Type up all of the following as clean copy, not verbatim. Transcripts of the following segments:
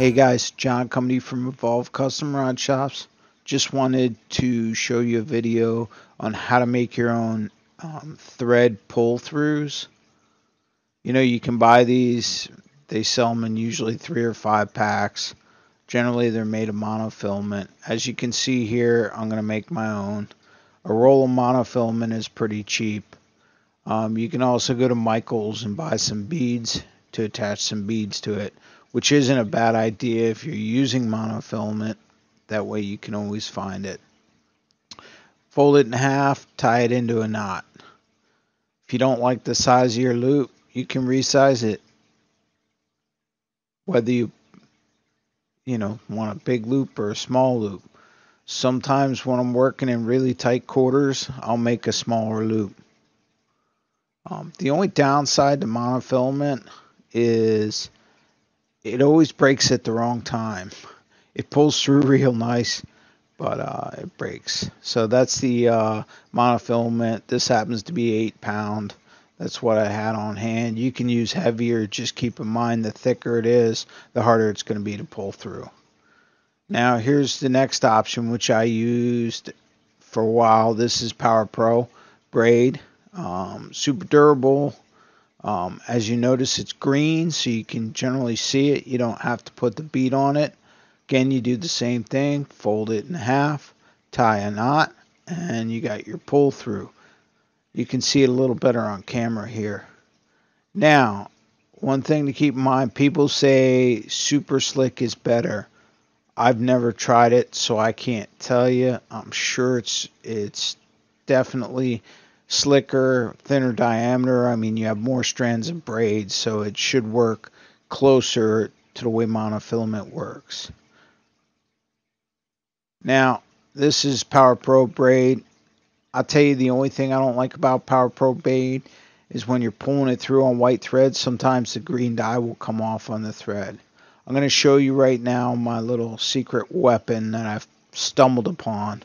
Hey guys, John coming to you from Evolve Custom Rod Shops. Just wanted to show you a video on how to make your own thread pull-throughs. You know, you can buy these. They sell them in usually 3 or 5 packs. Generally, they're made of monofilament. As you can see here, I'm going to make my own. A roll of monofilament is pretty cheap. You can also go to Michael's and buy some beads to attach some beads to it, which isn't a bad idea if you're using monofilament. That way you can always find it. Fold it in half, tie it into a knot. If you don't like the size of your loop, you can resize it. Whether you want a big loop or a small loop. Sometimes when I'm working in really tight quarters, I'll make a smaller loop. The only downside to monofilament is it always breaks at the wrong time. It pulls through real nice, but it breaks. So that's the monofilament. This happens to be 8-pound. That's what I had on hand. You can use heavier. Just keep in mind the thicker it is, the harder it's going to be to pull through. Now here's the next option, which I used for a while. This is Power Pro Braid. Super durable. As you notice, it's green, so you can generally see it. You don't have to put the bead on it. Again, you do the same thing. Fold it in half, tie a knot, and you got your pull through. You can see it a little better on camera here. Now, one thing to keep in mind, people say super slick is better. I've never tried it, so I can't tell you. I'm sure it's definitely slicker, thinner diameter. I mean, you have more strands of braid, so it should work closer to the way monofilament works. Now, this is Power Pro Braid. I'll tell you, the only thing I don't like about Power Pro Braid is when you're pulling it through on white thread, sometimes the green dye will come off on the thread. I'm going to show you right now my little secret weapon that I've stumbled upon.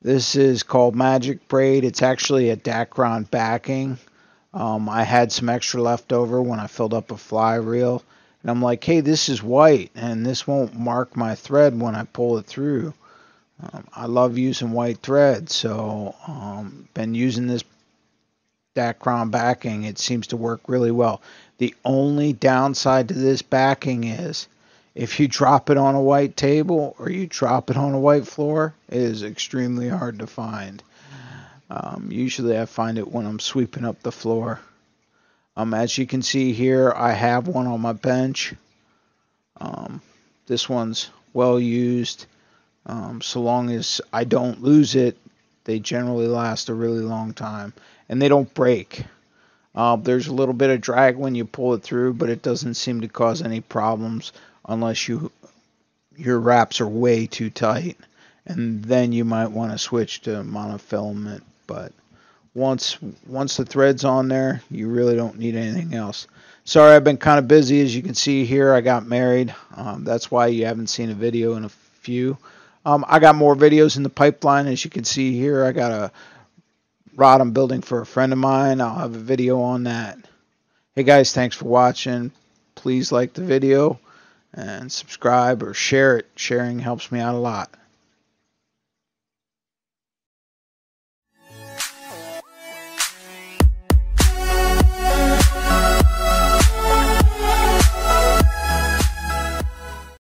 This is called Magic Braid. It's actually a Dacron Backing. I had some extra left over when I filled up a fly reel. And I'm like, hey, this is white, and this won't mark my thread when I pull it through. I love using white thread, so been using this Dacron Backing. It seems to work really well. The only downside to this backing is if you drop it on a white table or you drop it on a white floor, it is extremely hard to find. Usually I find it when I'm sweeping up the floor. As you can see here, I have one on my bench. This one's well used. So long as I don't lose it, they generally last a really long time. And they don't break. There's a little bit of drag when you pull it through, but it doesn't seem to cause any problems unless your wraps are way too tight. And then you might want to switch to monofilament. But once the thread's on there, you really don't need anything else. Sorry, I've been kind of busy. As you can see here, I got married. That's why you haven't seen a video in a few. I got more videos in the pipeline. As you can see here, I got a rod I'm building for a friend of mine. I'll have a video on that. Hey guys, thanks for watching. Please like the video and subscribe or share it. Sharing helps me out a lot.